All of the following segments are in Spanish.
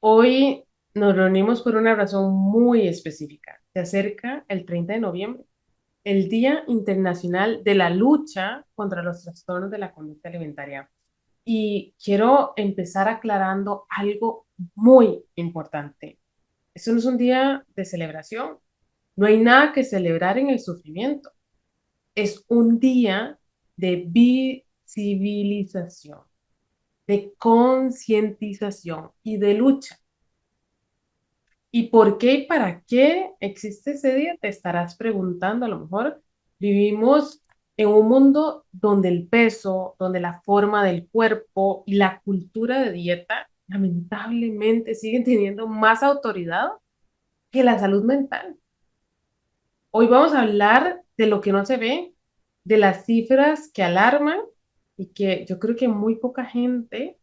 Hoy nos reunimos por una razón muy específica. Se acerca el 30 de noviembre, el Día Internacional de la Lucha contra los Trastornos de la Conducta Alimentaria. Y quiero empezar aclarando algo muy importante. Esto no es un día de celebración. No hay nada que celebrar en el sufrimiento. Es un día de visibilización, de concientización y de lucha. ¿Y por qué y para qué existe ese día? Te estarás preguntando. A lo mejor vivimos en un mundo donde el peso, donde la forma del cuerpo y la cultura de dieta lamentablemente siguen teniendo más autoridad que la salud mental. Hoy vamos a hablar de lo que no se ve, de las cifras que alarman y que yo creo que muy poca gente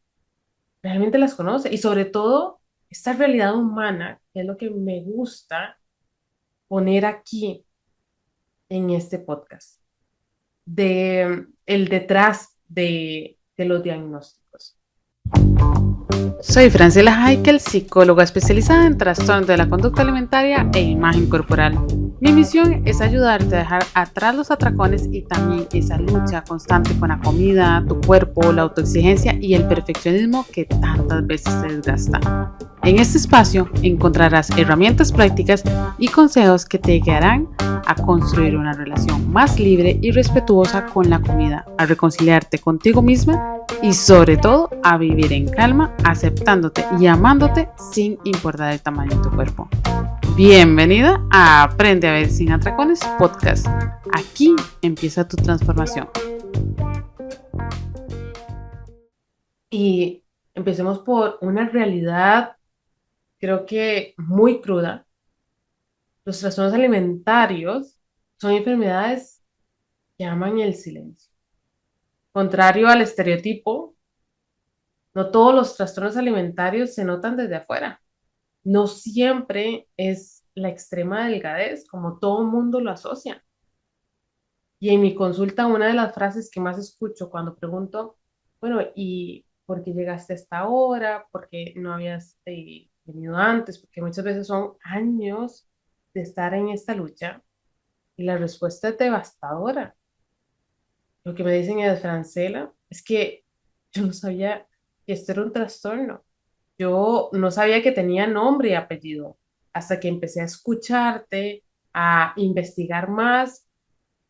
realmente las conoce. Y sobre todo, esta realidad humana, que es lo que me gusta poner aquí en este podcast, de el detrás de los diagnósticos. Soy Francela Heikel, psicóloga especializada en trastornos de la conducta alimentaria e imagen corporal. Mi misión es ayudarte a dejar atrás los atracones y también esa lucha constante con la comida, tu cuerpo, la autoexigencia y el perfeccionismo que tantas veces te desgasta. En este espacio encontrarás herramientas prácticas y consejos que te guiarán a construir una relación más libre y respetuosa con la comida, a reconciliarte contigo misma y sobre todo a vivir en calma, aceptándote y amándote sin importar el tamaño de tu cuerpo. Bienvenida a Aprende a ver sin atracones podcast. Aquí empieza tu transformación. Y empecemos por una realidad, creo que muy cruda. Los trastornos alimentarios son enfermedades que aman el silencio. Contrario al estereotipo, no todos los trastornos alimentarios se notan desde afuera. No siempre es la extrema delgadez, como todo el mundo lo asocia. Y en mi consulta, una de las frases que más escucho cuando pregunto, bueno, ¿y por qué llegaste a esta hora? ¿Por qué no habías venido antes? Porque muchas veces son años de estar en esta lucha y la respuesta es devastadora. Lo que me dicen es, Francela, es que yo no sabía que esto era un trastorno. Yo no sabía que tenía nombre y apellido hasta que empecé a escucharte, a investigar más,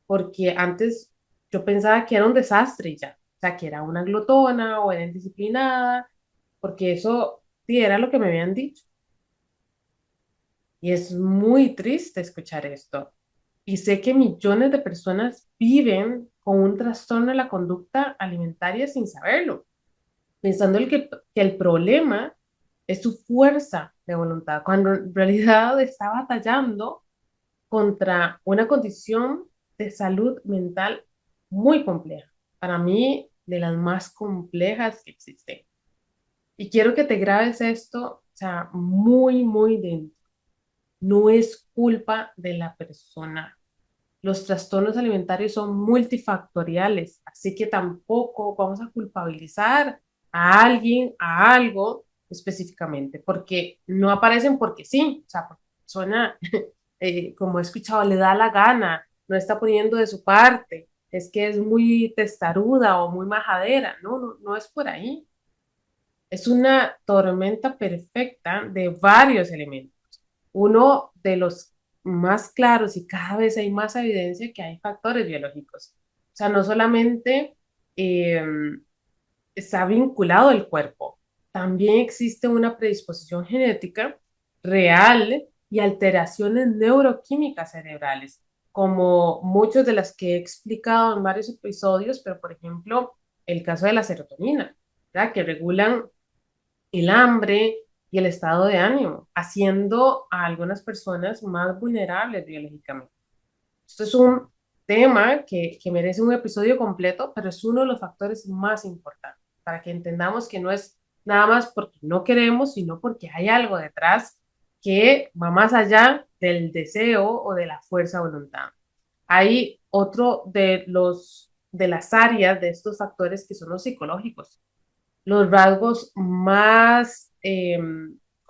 porque antes yo pensaba que era un desastre y ya, o sea, que era una glotona o era indisciplinada, porque eso sí era lo que me habían dicho. Y es muy triste escuchar esto. Y sé que millones de personas viven con un trastorno de la conducta alimentaria sin saberlo, pensando que el problema es su fuerza de voluntad, cuando en realidad está batallando contra una condición de salud mental muy compleja. Para mí, de las más complejas que existen. Y quiero que te grabes esto, o sea, muy, muy dentro. No es culpa de la persona. Los trastornos alimentarios son multifactoriales, así que tampoco vamos a culpabilizar a alguien, a algo específicamente, porque no aparecen porque sí, o sea, porque la persona, como he escuchado, le da la gana, no está poniendo de su parte, es que es muy testaruda o muy majadera, no, no, no es por ahí. Es una tormenta perfecta de varios elementos. Uno de los más claros y cada vez hay más evidencia que hay factores biológicos. O sea, no solamente eh, está vinculado el cuerpo, también existe una predisposición genética real y alteraciones neuroquímicas cerebrales, como muchas de las que he explicado en varios episodios, pero por ejemplo, el caso de la serotonina, ¿verdad? Que regulan el hambre y el estado de ánimo, haciendo a algunas personas más vulnerables biológicamente. Esto es un tema que merece un episodio completo, pero es uno de los factores más importantes para que entendamos que no es nada más porque no queremos, sino porque hay algo detrás que va más allá del deseo o de la fuerza de voluntad. Hay otro de las áreas de estos factores que son los psicológicos, los rasgos más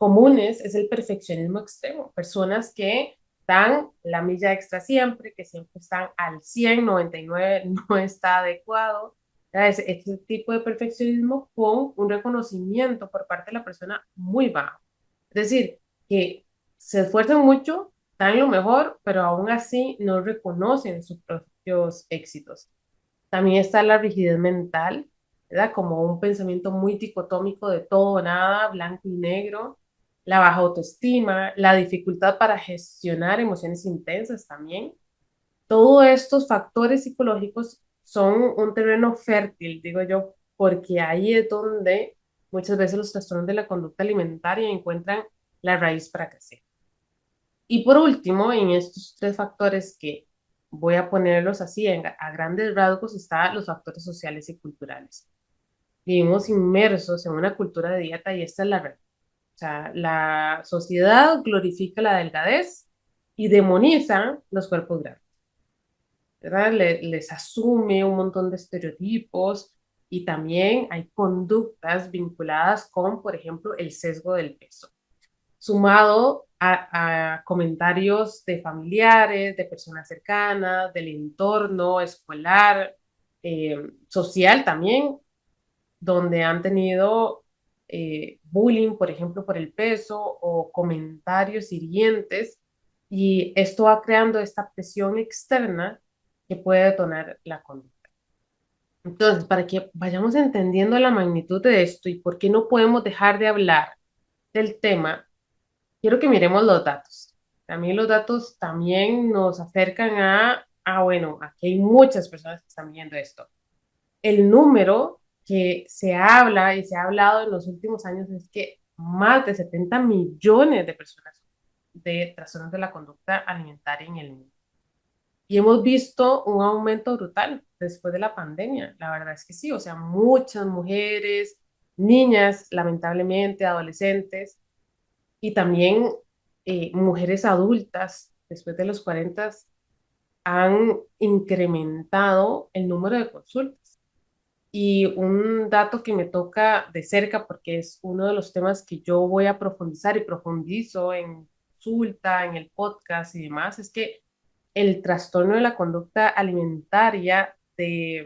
comunes es el perfeccionismo extremo. Personas que dan la milla extra siempre, que siempre están al 100, 99 no está adecuado. Este tipo de perfeccionismo con un reconocimiento por parte de la persona muy bajo. Es decir, que se esfuerzan mucho, dan lo mejor, pero aún así no reconocen sus propios éxitos. También está la rigidez mental, ¿verdad? Como un pensamiento muy dicotómico de todo o nada, blanco y negro, la baja autoestima, la dificultad para gestionar emociones intensas también. Todos estos factores psicológicos son un terreno fértil, digo yo, porque ahí es donde muchas veces los trastornos de la conducta alimentaria encuentran la raíz para crecer. Y por último, en estos tres factores que voy a ponerlos así a grandes rasgos, están los factores sociales y culturales. Vivimos inmersos en una cultura de dieta y esta es la realidad. O sea, la sociedad glorifica la delgadez y demoniza los cuerpos grandes, ¿verdad? Les asume un montón de estereotipos y también hay conductas vinculadas con, por ejemplo, el sesgo del peso sumado a comentarios de familiares, de personas cercanas, del entorno escolar, social también, donde han tenido bullying, por ejemplo, por el peso o comentarios hirientes, y esto va creando esta presión externa que puede detonar la conducta. Entonces, para que vayamos entendiendo la magnitud de esto y por qué no podemos dejar de hablar del tema, quiero que miremos los datos. A mí los datos también nos acercan bueno, aquí hay muchas personas que están viendo esto. El número que se habla y se ha hablado en los últimos años es que más de 70 millones de personas de trastornos de la conducta alimentaria en el mundo. Y hemos visto un aumento brutal después de la pandemia. La verdad es que sí, o sea, muchas mujeres, niñas, lamentablemente, adolescentes, y también mujeres adultas después de los 40 han incrementado el número de consultas. Y un dato que me toca de cerca, porque es uno de los temas que yo voy a profundizar y profundizo en consulta, en el podcast y demás, es que el trastorno de la conducta alimentaria de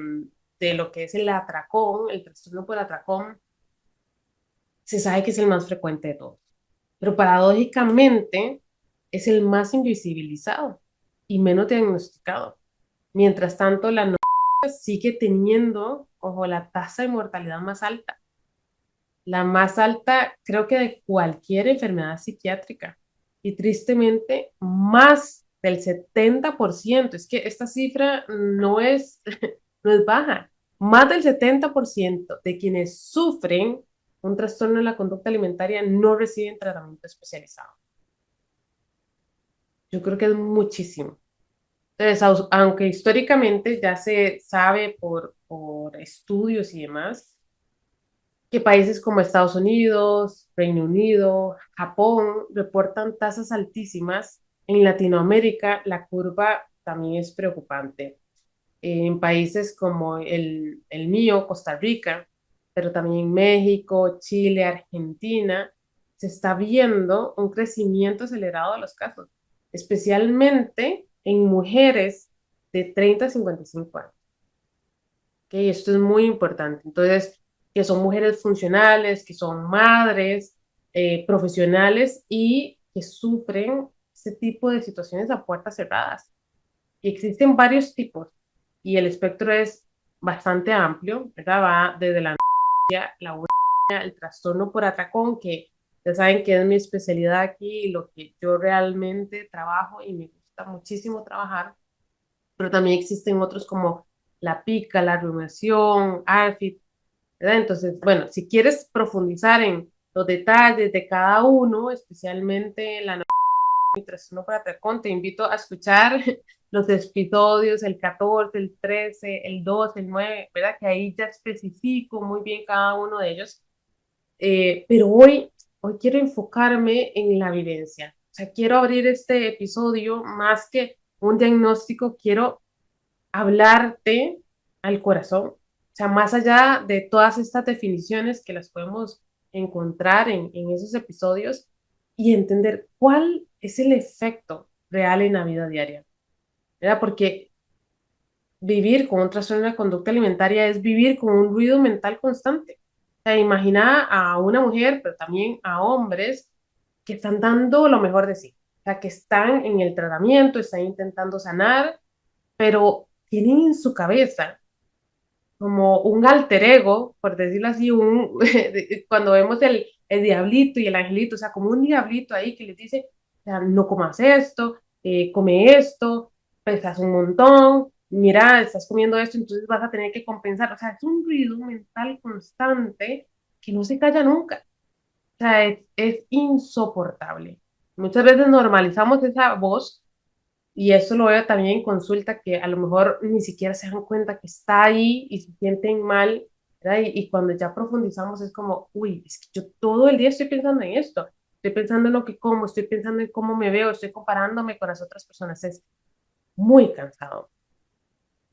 lo que es el atracón, el trastorno por atracón, se sabe que es el más frecuente de todos, pero paradójicamente es el más invisibilizado y menos diagnosticado. Mientras tanto, la anorexia sigue teniendo, ojo, la tasa de mortalidad más alta, la más alta creo que de cualquier enfermedad psiquiátrica y tristemente más del 70%. Es que esta cifra no es baja, más del 70% de quienes sufren un trastorno de la conducta alimentaria no reciben tratamiento especializado. Yo creo que es muchísimo. Entonces, aunque históricamente ya se sabe por estudios y demás, que países como Estados Unidos, Reino Unido, Japón reportan tasas altísimas, en Latinoamérica la curva también es preocupante. En países como el mío, Costa Rica, pero también México, Chile, Argentina, se está viendo un crecimiento acelerado de los casos, especialmente en mujeres de 30 a 55 años. ¿Okay? Esto es muy importante. Entonces, que son mujeres funcionales, que son madres, profesionales y que sufren este tipo de situaciones a puertas cerradas. Y existen varios tipos y el espectro es bastante amplio, ¿verdad? Va desde la anorexia, la bulimia, el trastorno por atracón, que ya saben que es mi especialidad aquí y lo que yo realmente trabajo y me gusta muchísimo trabajar, pero también existen otros como la pica, la rumiación, ARFID, ¿verdad? Entonces, bueno, si quieres profundizar en los detalles de cada uno, especialmente la trastorno por atracón, te invito a escuchar los episodios, el 14, el 13, el 12, el 9, ¿verdad? Que ahí ya especifico muy bien cada uno de ellos. Pero hoy quiero enfocarme en la vivencia. O sea, quiero abrir este episodio más que un diagnóstico, quiero hablarte al corazón. O sea, más allá de todas estas definiciones que las podemos encontrar en esos episodios y entender cuál es el efecto real en la vida diaria, ¿verdad? Porque vivir con un trastorno de la conducta alimentaria es vivir con un ruido mental constante. O sea, imagina a una mujer, pero también a hombres que están dando lo mejor de sí. O sea, que están en el tratamiento, están intentando sanar, pero tienen en su cabeza como un alter ego, por decirlo así, cuando vemos el diablito y el angelito, o sea, como un diablito ahí que les dice, o sea, no comas esto, come esto, pesas un montón, mira, estás comiendo esto, entonces vas a tener que compensar, o sea, es un ruido mental constante que no se calla nunca, o sea, es insoportable. Muchas veces normalizamos esa voz y eso lo veo también en consulta, que a lo mejor ni siquiera se dan cuenta que está ahí y se sienten mal, ¿verdad? Y cuando ya profundizamos es como, uy, es que yo todo el día estoy pensando en esto, estoy pensando en lo que como, estoy pensando en cómo me veo, estoy comparándome con las otras personas, es muy cansado.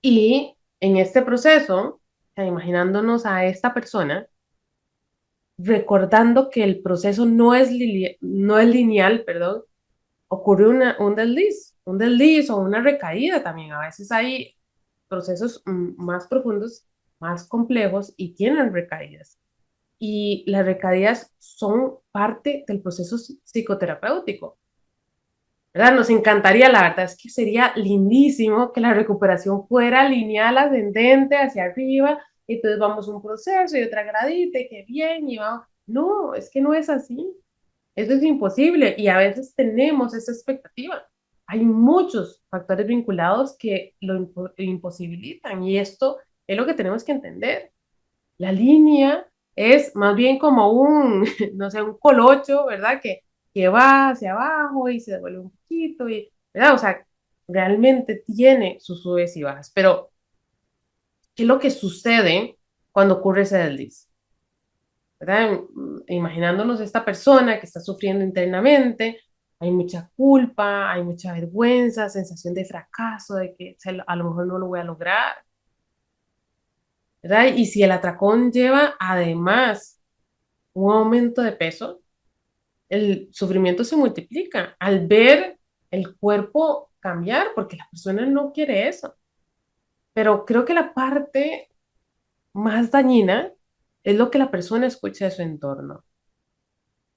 Y en este proceso, o sea, imaginándonos a esta persona, recordando que el proceso no es lineal, perdón, ocurre un desliz o una recaída también. A veces hay procesos más profundos, más complejos y tienen recaídas. Y las recaídas son parte del proceso psicoterapéutico, ¿verdad? Nos encantaría, la verdad es que sería lindísimo que la recuperación fuera lineal, ascendente, hacia arriba, y entonces vamos un proceso y otra gradita, y qué bien, y vamos. No, es que no es así. Eso es imposible y a veces tenemos esa expectativa. Hay muchos factores vinculados que lo imposibilitan y esto es lo que tenemos que entender. La línea es más bien como un, no sé, un colocho, ¿verdad? Que va hacia abajo y se devuelve un poquito, y, ¿verdad? O sea, realmente tiene sus subes y bajas, pero ¿qué es lo que sucede cuando ocurre ese desliz? ¿Verdad? Imaginándonos esta persona que está sufriendo internamente, hay mucha culpa, hay mucha vergüenza, sensación de fracaso, de que a lo mejor no lo voy a lograr, ¿verdad? Y si el atracón lleva además un aumento de peso, el sufrimiento se multiplica al ver el cuerpo cambiar, porque la persona no quiere eso. Pero creo que la parte más dañina es lo que la persona escucha de su entorno.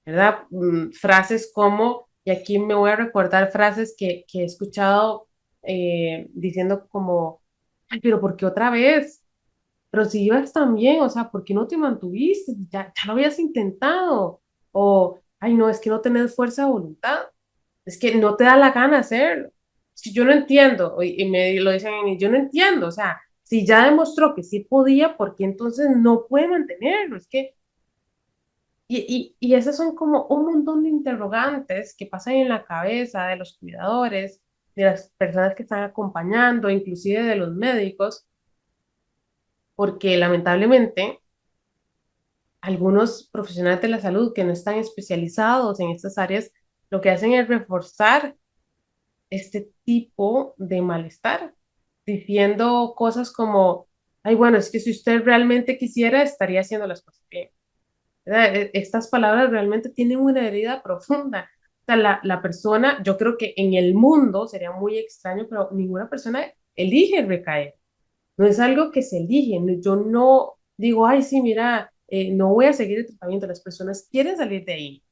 ¿Verdad? Frases como, y aquí me voy a recordar frases que he escuchado diciendo como, ay, pero ¿por qué otra vez? Pero si ibas tan bien, o sea, ¿por qué no te mantuviste? Ya lo habías intentado. O, ay, no, es que no tenés fuerza de voluntad. Es que no te da la gana hacerlo. Si yo no entiendo, y me lo dicen a mí, yo no entiendo, o sea, si ya demostró que sí podía, ¿por qué entonces no puede mantenerlo? Es que y esos son como un montón de interrogantes que pasan en la cabeza de los cuidadores, de las personas que están acompañando, inclusive de los médicos, porque lamentablemente algunos profesionales de la salud que no están especializados en estas áreas, lo que hacen es reforzar este tipo de malestar, diciendo cosas como, ay, bueno, es que si usted realmente quisiera, estaría haciendo las cosas bien. ¿Verdad? Estas palabras realmente tienen una herida profunda. O sea, la persona, yo creo que en el mundo sería muy extraño, pero ninguna persona elige recaer. No es algo que se elige. Yo no digo, ay, sí, mira, no voy a seguir el tratamiento. Las personas quieren salir de ahí.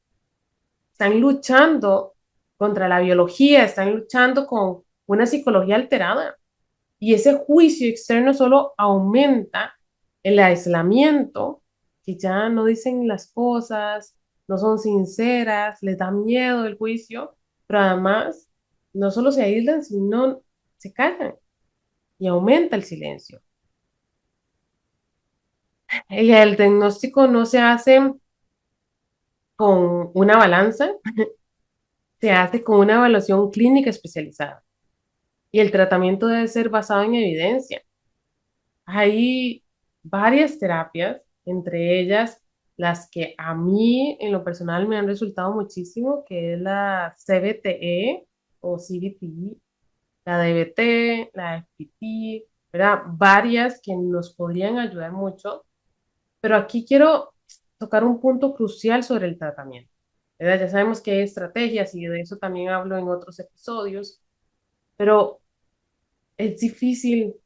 Están luchando contra la biología, están luchando con una psicología alterada. Y ese juicio externo solo aumenta el aislamiento, que ya no dicen las cosas, no son sinceras, les da miedo el juicio, pero además no solo se aíslan, sino se callan y aumenta el silencio. Y el diagnóstico no se hace con una balanza, se hace con una evaluación clínica especializada. Y el tratamiento debe ser basado en evidencia. Hay varias terapias, entre ellas las que a mí en lo personal me han resultado muchísimo, que es la CBTE o CBT, la DBT, la FPT, ¿verdad? Varias que nos podrían ayudar mucho, pero aquí quiero tocar un punto crucial sobre el tratamiento, ¿verdad? Ya sabemos que hay estrategias y de eso también hablo en otros episodios, pero es difícil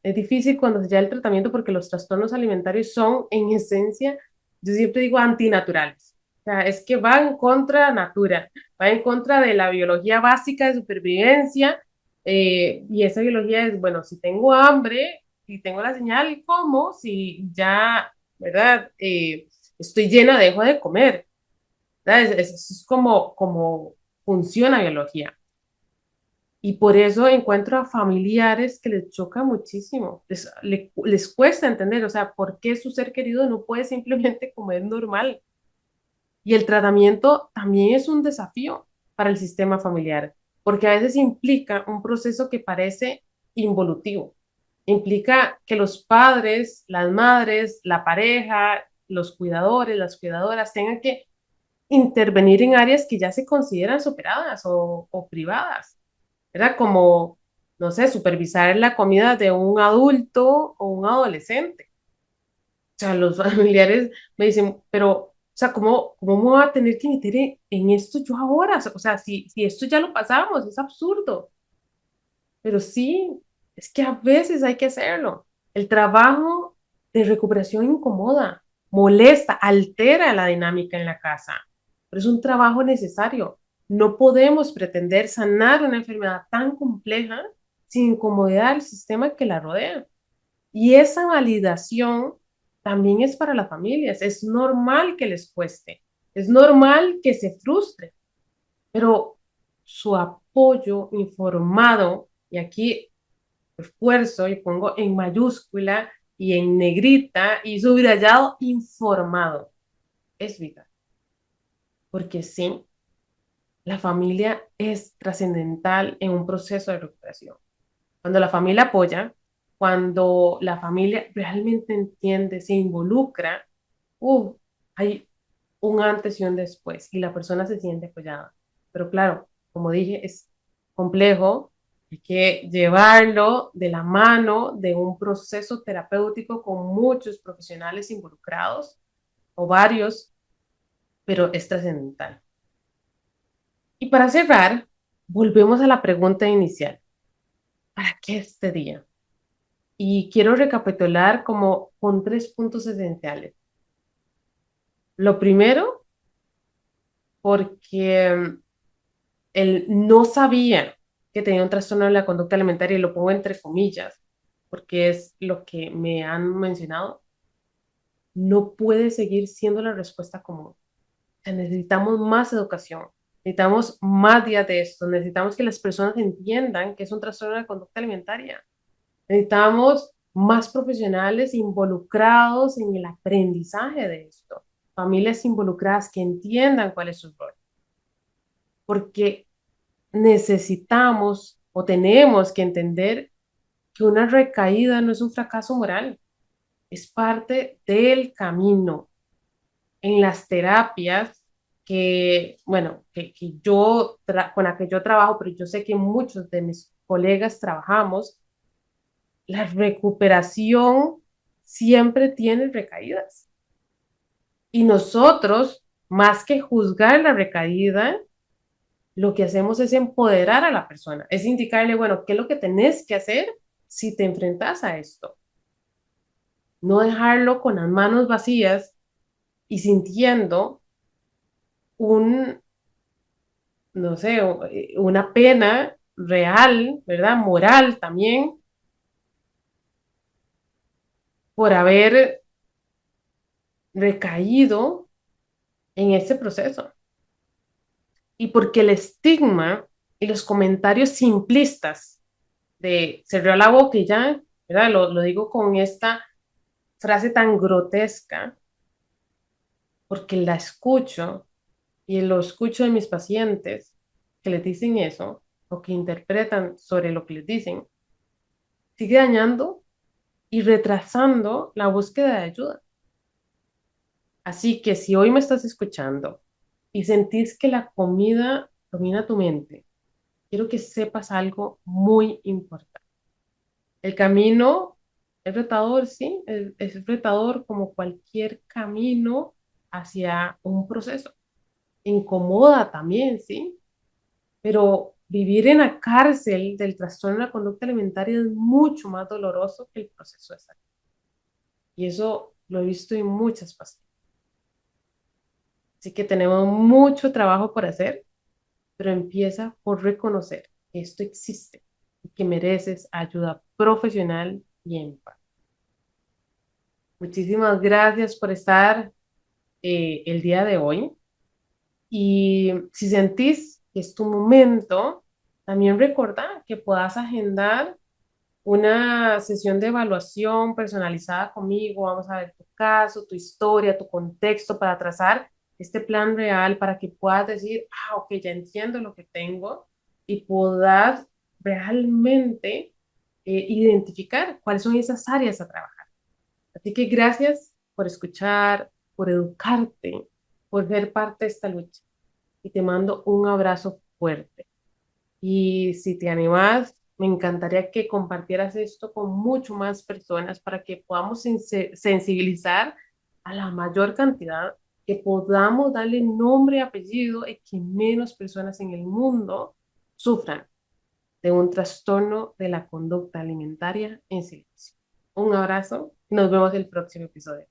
cuando se ya el tratamiento porque los trastornos alimentarios son en esencia, yo siempre digo antinaturales. O sea, es que van contra natura, va en contra de la biología básica de supervivencia, y esa biología es, bueno, si tengo hambre, si tengo la señal, como, si ya, ¿verdad? Estoy llena, dejo de comer. ¿Verdad? Es como funciona la biología. Y por eso encuentro a familiares que les choca muchísimo, les cuesta entender, o sea, por qué su ser querido no puede simplemente comer normal. Y el tratamiento también es un desafío para el sistema familiar, porque a veces implica un proceso que parece involutivo. Implica que los padres, las madres, la pareja, los cuidadores, las cuidadoras tengan que intervenir en áreas que ya se consideran superadas o privadas. Era como, no sé, supervisar la comida de un adulto o un adolescente. O sea, los familiares me dicen, pero, o sea, ¿cómo me voy a tener que meter en esto yo ahora? O sea, si esto ya lo pasamos, es absurdo. Pero sí, es que a veces hay que hacerlo. El trabajo de recuperación incomoda, molesta, altera la dinámica en la casa, pero es un trabajo necesario. No podemos pretender sanar una enfermedad tan compleja sin incomodar al sistema que la rodea. Y esa validación también es para las familias. Es normal que les cueste, es normal que se frustre, pero su apoyo informado, y aquí esfuerzo y pongo en mayúscula y en negrita y subrayado informado, es vital. Porque sí, la familia es trascendental en un proceso de recuperación. Cuando la familia apoya, cuando la familia realmente entiende, se involucra, hay un antes y un después y la persona se siente apoyada. Pero claro, como dije, es complejo, hay que llevarlo de la mano de un proceso terapéutico con muchos profesionales involucrados o varios, pero es trascendental. Y para cerrar, volvemos a la pregunta inicial. ¿Para qué este día? Y quiero recapitular como con 3 puntos esenciales. Lo primero, porque él no sabía que tenía un trastorno de la conducta alimentaria, y lo pongo entre comillas, porque es lo que me han mencionado, no puede seguir siendo la respuesta común. O sea, necesitamos más educación, necesitamos más días de esto, necesitamos que las personas entiendan que es un trastorno de la conducta alimentaria. Necesitamos más profesionales involucrados en el aprendizaje de esto, familias involucradas que entiendan cuál es su rol, porque necesitamos o tenemos que entender que una recaída no es un fracaso moral, es parte del camino. En las terapias bueno, con la que yo trabajo, pero yo sé que muchos de mis colegas trabajamos, la recuperación siempre tiene recaídas. Y nosotros, más que juzgar la recaída, lo que hacemos es empoderar a la persona, es indicarle, bueno, ¿qué es lo que tenés que hacer si te enfrentas a esto? No dejarlo con las manos vacías y sintiendo un, no sé, una pena real, ¿verdad? Moral también, por haber recaído en ese proceso. Y porque el estigma y los comentarios simplistas de cerrar la boca y ya, ¿verdad? Lo digo con esta frase tan grotesca, porque la escucho y lo escucho de mis pacientes que les dicen eso o que interpretan sobre lo que les dicen, sigue dañando y retrasando la búsqueda de ayuda. Así que si hoy me estás escuchando y sentís que la comida domina tu mente, quiero que sepas algo muy importante. El camino es retador, sí, es retador como cualquier camino, hacia un proceso. Incomoda también, ¿sí? Pero vivir en la cárcel del trastorno de la conducta alimentaria es mucho más doloroso que el proceso de salud. Y eso lo he visto en muchas pacientes. Así que tenemos mucho trabajo por hacer, pero empieza por reconocer que esto existe y que mereces ayuda profesional y en paz. Muchísimas gracias por estar el día de hoy. Y si sentís que es tu momento, también recordá que puedas agendar una sesión de evaluación personalizada conmigo. Vamos a ver tu caso, tu historia, tu contexto para trazar este plan real para que puedas decir, ok, ya entiendo lo que tengo y puedas realmente identificar cuáles son esas áreas a trabajar. Así que gracias por escuchar, por educarte, por ser parte de esta lucha. Y te mando un abrazo fuerte. Y si te animas, me encantaría que compartieras esto con mucho más personas para que podamos sensibilizar a la mayor cantidad, que podamos darle nombre y apellido y que menos personas en el mundo sufran de un trastorno de la conducta alimentaria en silencio. Un abrazo y nos vemos en el próximo episodio.